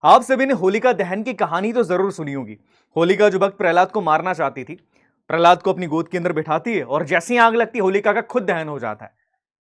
आप सभी ने होलिका दहन की कहानी तो जरूर सुनी होगी। होलिका जो भक्त प्रहलाद को मारना चाहती थी, प्रहलाद को अपनी गोद के अंदर बिठाती है और जैसे ही आग लगती है होलिका का खुद दहन हो जाता है।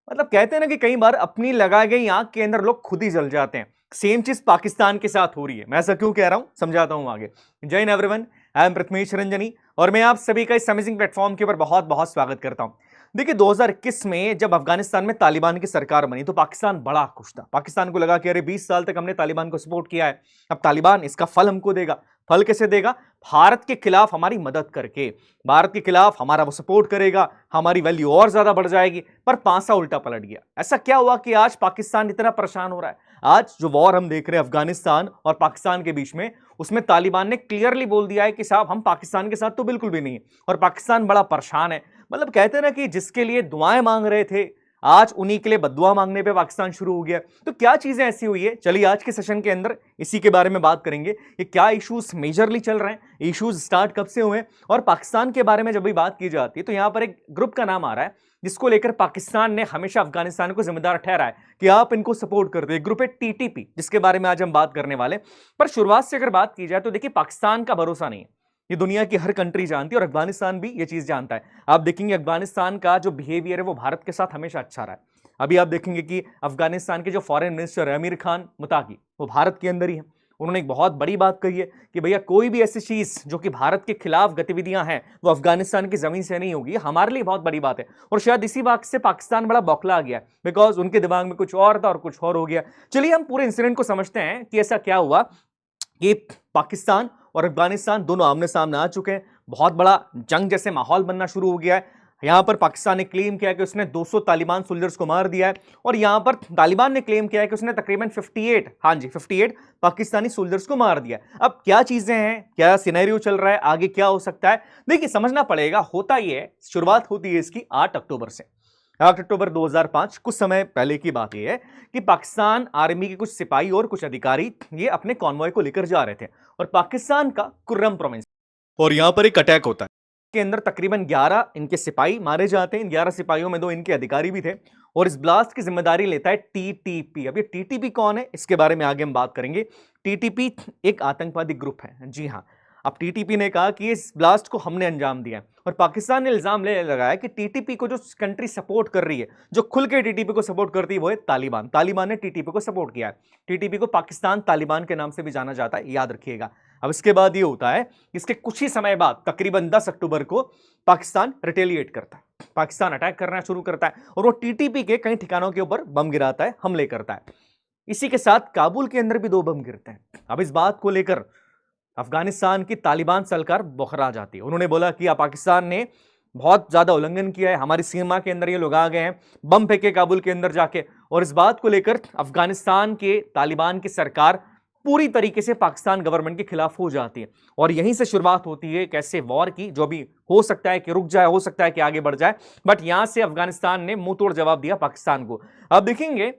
मतलब कहते हैं ना कि कई बार अपनी लगाई गई आग के अंदर लोग खुद ही जल जाते हैं। सेम चीज पाकिस्तान के साथ हो रही है। मैं ऐसा क्यों कह रहा हूं, समझाता हूं आगे। जय Hind everyone, I am Prathamesh Ranjani और मैं आप सभी का इस अमेजिंग प्लेटफॉर्म के ऊपर बहुत बहुत स्वागत करता हूं। देखिए 2021 में जब अफगानिस्तान में तालिबान की सरकार बनी तो पाकिस्तान बड़ा खुश था। पाकिस्तान को लगा कि अरे 20 साल तक हमने तालिबान को सपोर्ट किया है, अब तालिबान इसका फल हमको देगा। फल कैसे देगा? भारत के खिलाफ हमारी मदद करके, भारत के खिलाफ हमारा वो सपोर्ट करेगा, हमारी वैल्यू और ज्यादा बढ़ जाएगी। पर पांसा उल्टा पलट गया। ऐसा क्या हुआ कि आज पाकिस्तान इतना परेशान हो रहा है? आज जो वॉर हम देख रहे हैं अफगानिस्तान और पाकिस्तान के बीच में, उसमें तालिबान ने क्लियरली बोल दिया है कि साहब हम पाकिस्तान के साथ तो बिल्कुल भी नहीं है और पाकिस्तान बड़ा परेशान है। मतलब कहते हैं ना कि जिसके लिए दुआएं मांग रहे थे, आज उन्हीं के लिए बद्दुआ मांगने पे पाकिस्तान शुरू हो गया। तो क्या चीजें ऐसी हुई है, चलिए आज के सेशन के अंदर इसी के बारे में बात करेंगे। ये क्या इश्यूज मेजरली चल रहे हैं, इश्यूज स्टार्ट कब से हुए, और पाकिस्तान के बारे में जब भी बात की जाती है तो यहां पर एक ग्रुप का नाम आ रहा है जिसको लेकर पाकिस्तान ने हमेशा अफगानिस्तान को जिम्मेदार ठहरा है कि आप इनको सपोर्ट करते हैं। ग्रुप है टीटीपी, जिसके बारे में आज हम बात करने वाले। पर शुरुआत से अगर बात की जाए तो देखिए पाकिस्तान का भरोसा नहीं है, ये दुनिया की हर कंट्री जानती है और अफगानिस्तान भी ये चीज जानता है। आप देखेंगे अफगानिस्तान का जो बिहेवियर है वो भारत के साथ हमेशा अच्छा रहा है। अभी आप देखेंगे कि अफगानिस्तान के जो फॉरेन मिनिस्टर है अमीर खान मुताकी, वो भारत के अंदर ही है। उन्होंने एक बहुत बड़ी बात कही है कि भैया कोई भी ऐसी चीज जो कि भारत के खिलाफ गतिविधियां हैं वो अफगानिस्तान की जमीन से नहीं होगी। हमारे लिए बहुत बड़ी बात है और शायद इसी बात से पाकिस्तान बड़ा बौखला गया, बिकॉज उनके दिमाग में कुछ और था और कुछ और हो गया। चलिए हम पूरे इंसिडेंट को समझते हैं कि ऐसा क्या हुआ कि पाकिस्तान और अफगानिस्तान दोनों आमने सामने आ चुके हैं। बहुत बड़ा जंग जैसे माहौल बनना शुरू हो गया है। यहां पर पाकिस्तान ने क्लेम किया कि उसने 200 तालिबान सोल्जर्स को मार दिया है और यहां पर तालिबान ने क्लेम किया है कि उसने तकरीबन 58, हाँ जी 58 पाकिस्तानी सोल्जर्स को मार दिया। अब क्या चीजें हैं, क्या सिनेरियो चल रहा है, आगे क्या हो सकता है, देखिए समझना पड़ेगा। होता ही है, शुरुआत होती है इसकी 8 अक्टूबर से। 8 अक्टूबर 2005, कुछ समय पहले की बात यह है कि पाकिस्तान आर्मी के कुछ सिपाही और कुछ अधिकारी ये अपने कॉन्वॉय को लेकर जा रहे थे और पाकिस्तान का कुर्रम प्रोविंस और यहां पर एक अटैक होता है। के अंदर तकरीबन 11 इनके सिपाही मारे जाते हैं। इन 11 सिपाहियों में 2 इनके अधिकारी भी थे और इस ब्लास्ट की जिम्मेदारी लेता है टीटीपी। अब ये टीटीपी कौन है, इसके बारे में आगे हम बात करेंगे। टीटीपी एक आतंकवादी ग्रुप है, जी हां। अब टीटीपी ने कहा कि इस ब्लास्ट को हमने अंजाम दिया और पाकिस्तान ने इल्जाम ले लगाया कि टीटीपी को जो कंट्री सपोर्ट कर रही है, जो खुल के टीटीपी को सपोर्ट करती है, वो है तालिबान। तालिबान ने टीटीपी को सपोर्ट किया है। टीटीपी को पाकिस्तान तालिबान के नाम से भी जाना जाता है, याद रखिएगा। अब इसके बाद ये होता है, इसके कुछ ही समय बाद तकरीबन 10 अक्टूबर को पाकिस्तान रिटेलिएट करता है, पाकिस्तान अटैक करना शुरू करता है और वो टीटीपी के कई ठिकानों के ऊपर बम गिराता है, हमले करता है। इसी के साथ काबुल के अंदर भी 2 बम गिरते हैं। अब इस बात को लेकर अफगानिस्तान की तालिबान सरकार बौखला जाती है। उन्होंने बोला कि पाकिस्तान ने बहुत ज्यादा उल्लंघन किया है, हमारी सीमा के अंदर ये लोग आ गए हैं, बम फेंके काबुल के अंदर जाके। और इस बात को लेकर अफगानिस्तान के तालिबान की सरकार पूरी तरीके से पाकिस्तान गवर्नमेंट के खिलाफ हो जाती है और यहीं से शुरुआत होती है कैसे वॉर की, जो भी हो सकता है कि रुक जाए, हो सकता है कि आगे बढ़ जाए, बट यहां से अफगानिस्तान ने मुंह तोड़ जवाब दिया पाकिस्तान को। अब देखेंगे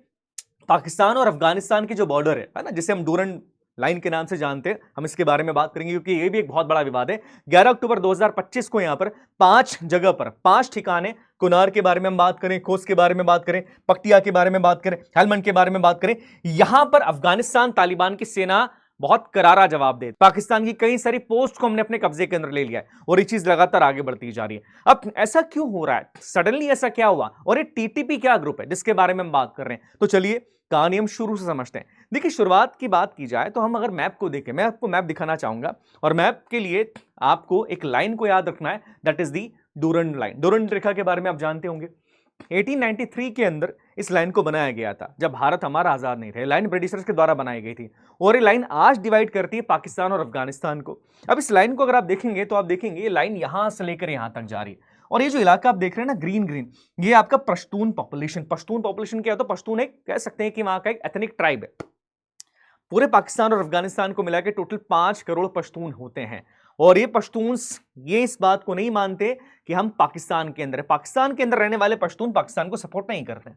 पाकिस्तान और अफगानिस्तान की जो बॉर्डर है ना, जिसे हम डूरन लाइन के नाम से जानते हैं, हम इसके बारे में बात करेंगे क्योंकि ये भी एक बहुत बड़ा विवाद है। 11 अक्टूबर 2025 को यहां पर 5 जगह पर 5 ठिकाने, कुनार के बारे में हम बात करें, खोस के बारे में बात करें, पक्तिया के बारे में बात करें, हेलमंड के बारे में बात करें, यहां पर अफगानिस्तान तालिबान की सेना बहुत करारा जवाब दे। पाकिस्तान की कई सारी पोस्ट को हमने अपने कब्जे के अंदर ले लिया है और ये चीज लगातार आगे बढ़ती जा रही है। अब ऐसा क्यों हो रहा है, सडनली ऐसा क्या हुआ, और ये टीटीपी क्या ग्रुप है जिसके बारे में हम बात कर रहे हैं? तो चलिए कहानी हम शुरू से समझते हैं। देखिए शुरुआत की बात की जाए तो हम अगर मैप को देखें, मैं आपको मैप दिखाना चाहूंगा और मैप के लिए आपको एक लाइन को याद रखना है, that is the Durand line. Durand रेखा के बारे में आप जानते होंगे। 1893 के अंदर इस लाइन को बनाया गया था, जब भारत हमारा आजाद नहीं था। लाइन ब्रिटिशर्स के द्वारा बनाई गई थी और ये लाइन आज डिवाइड करती है पाकिस्तान और अफगानिस्तान को। अब इस लाइन को अगर आप देखेंगे तो आप देखेंगे ये लाइन यहां से लेकर यहां तक जा रही है और ये जो इलाका आप देख रहे हैं ना ग्रीन ग्रीन, ये आपका पश्तून पॉपुलेशन। पश्तून पॉपुलेशन क्या होता है? पश्तून एक कह सकते हैं कि वहां का एक एथनिक ट्राइब है। पूरे पाकिस्तान और अफगानिस्तान को मिला के टोटल 5 करोड़ पश्तून होते हैं और ये पश्तून्स ये इस बात को नहीं मानते कि हम पाकिस्तान के अंदर रहने वाले पश्तून पाकिस्तान को सपोर्ट नहीं करते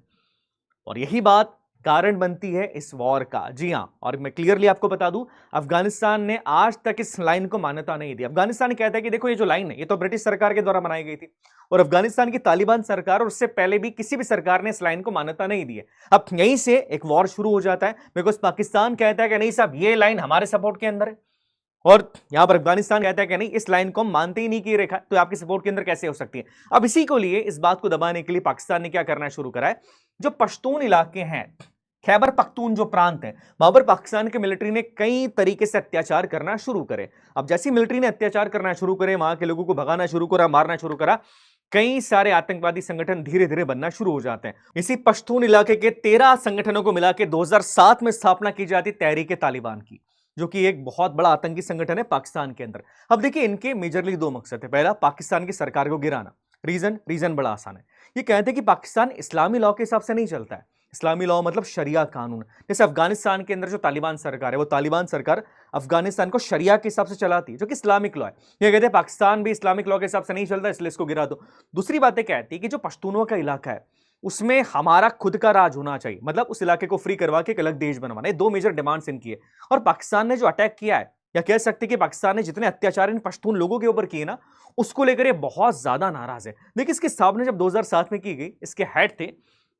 और यही बात कारण बनती है इस वॉर का। जी हां, और मैं क्लियरली आपको बता दूं, अफगानिस्तान ने आज तक इस लाइन को मान्यता नहीं दी। अफगानिस्तान कहता है कि देखो ये जो लाइन है ये तो ब्रिटिश सरकार के द्वारा बनाई गई थी, और अफगानिस्तान की तालिबान सरकार और उससे पहले भी किसी भी सरकार ने इस लाइन को मान्यता नहीं दी है। अब यहीं से एक वॉर शुरू हो जाता है, बिकॉज पाकिस्तान कहता है कि नहीं साहब ये लाइन हमारे सपोर्ट के अंदर है, और यहां पर अफगानिस्तान कहता है कि नहीं इस लाइन को हम मानते ही नहीं कि रेखा तो आपके सपोर्ट के अंदर कैसे हो सकती है। अब इसी को लिए इस बात को दबाने के लिए पाकिस्तान ने क्या करना शुरू करा है, जो पश्तून इलाके हैं, खैबर पख्तून जो प्रांत है, वहां पर पाकिस्तान के मिलिट्री ने कई तरीके से अत्याचार करना शुरू करे। अब जैसी मिलिट्री ने अत्याचार करना शुरू करे, वहां के लोगों को भगाना शुरू करा, मारना शुरू करा, कई सारे आतंकवादी संगठन धीरे धीरे बनना शुरू हो जाते हैं। इसी पश्तून इलाके के 13 संगठनों को मिला के 2007 में स्थापना की जाती तहरीक तालिबान की, जो कि एक बहुत बड़ा आतंकी संगठन है पाकिस्तान के अंदर। अब देखिए इनके मेजरली दो मकसद है। पहला, पाकिस्तान की सरकार को गिराना। रीजन बड़ा आसान है। ये कहते हैं कि पाकिस्तान इस्लामी लॉ के हिसाब से नहीं चलता है। इस्लामी लॉ मतलब शरिया कानून। जैसे अफगानिस्तान के अंदर जो तालिबान सरकार है, वो तालिबान सरकार अफगानिस्तान को शरिया के हिसाब से चलाती है, जो कि इस्लामिक लॉ है। ये कहते हैं पाकिस्तान भी इस्लामिक लॉ के हिसाब से नहीं चलता, इसलिए इसको गिरा दो। दूसरी बातें कहती है कि जो पश्तूनों का इलाका है उसमें हमारा खुद का राज होना चाहिए, मतलब उस इलाके को फ्री करवा के एक अलग देश बनवाना। ये दो मेजर डिमांड्स इनकी है। और पाकिस्तान ने जो अटैक किया है, या कह सकते हैं कि पाकिस्तान ने जितने अत्याचार इन पश्तून लोगों के ऊपर किए ना, उसको लेकर ये बहुत ज्यादा नाराज है। देखिए इसकी स्थापना जब 2007 में की गई, इसके हेड थे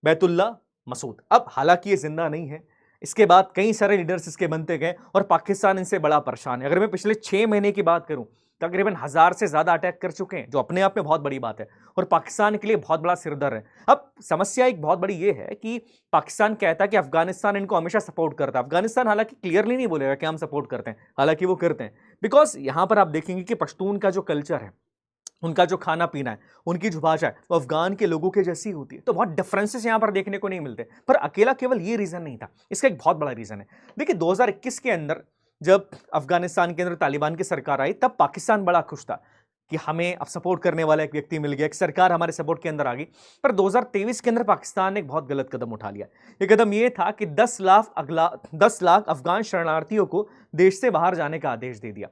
बैतुल्ला मसूद। अब हालांकि ये जिंदा नहीं है, इसके बाद कई सारे लीडर्स इसके बनते गए और पाकिस्तान इनसे बड़ा परेशान है। अगर मैं पिछले 6 महीने की बात करूं, तकरीबन 1000 से ज्यादा अटैक कर चुके हैं, जो अपने आप में बहुत बड़ी बात है और पाकिस्तान के लिए बहुत बड़ा सिरदर्द है। अब समस्या एक बहुत बड़ी ये है कि पाकिस्तान कहता है कि अफगानिस्तान इनको हमेशा सपोर्ट करता है। अफगानिस्तान हालांकि क्लियरली नहीं बोलेगा कि हम सपोर्ट करते हैं, हालांकि वो करते हैं। बिकॉज यहां पर आप देखेंगे कि पश्तून का जो कल्चर है, उनका जो खाना पीना है, उनकी जो भाषा है, वो अफगान के लोगों के जैसी होती है। तो बहुत डिफरेंसेस यहां पर देखने को नहीं मिलते। पर अकेला केवल ये रीजन नहीं था, इसका एक बहुत बड़ा रीजन है। देखिए 2021 के अंदर जब अफगानिस्तान के अंदर तालिबान की सरकार आई, तब पाकिस्तान बड़ा खुश था कि हमें अब सपोर्ट करने वाला एक व्यक्ति मिल गया, एक सरकार हमारे सपोर्ट के अंदर आ गई। पर 2023 के अंदर पाकिस्तान ने एक बहुत गलत कदम उठा लिया। ये कदम ये था कि 10 लाख अफगान शरणार्थियों को देश से बाहर जाने का आदेश दे दिया।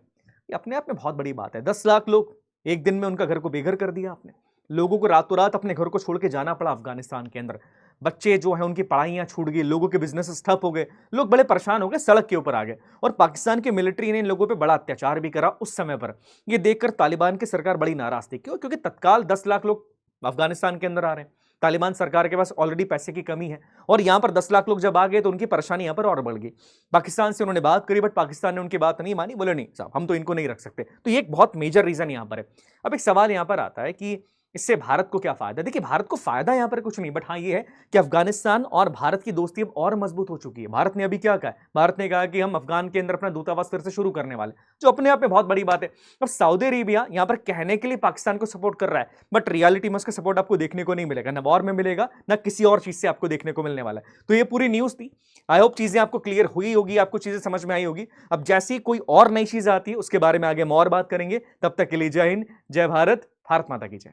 ये अपने आप में बहुत बड़ी बात है। 10 लाख लोग एक दिन में, उनका घर को बेघर कर दिया आपने। लोगों को रातों रात अपने घर को छोड़ के जाना पड़ा अफगानिस्तान के अंदर। बच्चे जो है उनकी पढ़ाइयां छूट गई, लोगों के बिजनेस ठप हो गए, लोग बड़े परेशान हो गए, सड़क के ऊपर आ गए। और पाकिस्तान की मिलिट्री ने इन लोगों पे बड़ा अत्याचार भी करा उस समय पर। ये देखकर तालिबान की सरकार बड़ी नाराज थी। क्यों? क्योंकि तत्काल 10 लाख लोग अफगानिस्तान के अंदर आ रहे हैं, तालिबान सरकार के पास ऑलरेडी पैसे की कमी है, और यहां पर 10 लाख लोग जब आ गए तो उनकी परेशानी यहां पर और बढ़ गई। पाकिस्तान से उन्होंने बात करी, बट पाकिस्तान ने उनकी बात नहीं मानी। बोले नहीं साहब, हम तो इनको नहीं रख सकते। तो ये एक बहुत मेजर रीजन यहां पर है। अब एक सवाल यहां पर आता है कि इससे भारत को क्या फायदा? देखिए भारत को फायदा यहां पर कुछ नहीं, बट हाँ ये है कि अफगानिस्तान और भारत की दोस्ती अब और मजबूत हो चुकी है। भारत ने अभी क्या कहा है? भारत ने कहा कि हम अफगान के अंदर अपना दूतावास फिर से शुरू करने वाले, जो अपने आप में बहुत बड़ी बात है। अब सऊदी अरेबिया यहां पर कहने के लिए पाकिस्तान को सपोर्ट कर रहा है, बट रियलिटी में उसका सपोर्ट आपको देखने को नहीं मिलेगा, ना वॉर में मिलेगा, ना किसी और चीज से आपको देखने को मिलने वाला है। तो ये पूरी न्यूज थी। आई होप चीजें आपको क्लियर हुई होगी, आपको चीजें समझ में आई होगी। अब जैसी कोई और नई चीज आती है उसके बारे में आगे हम और बात करेंगे। तब तक के लिए जय हिंद, जय भारत, भारत माता की जय।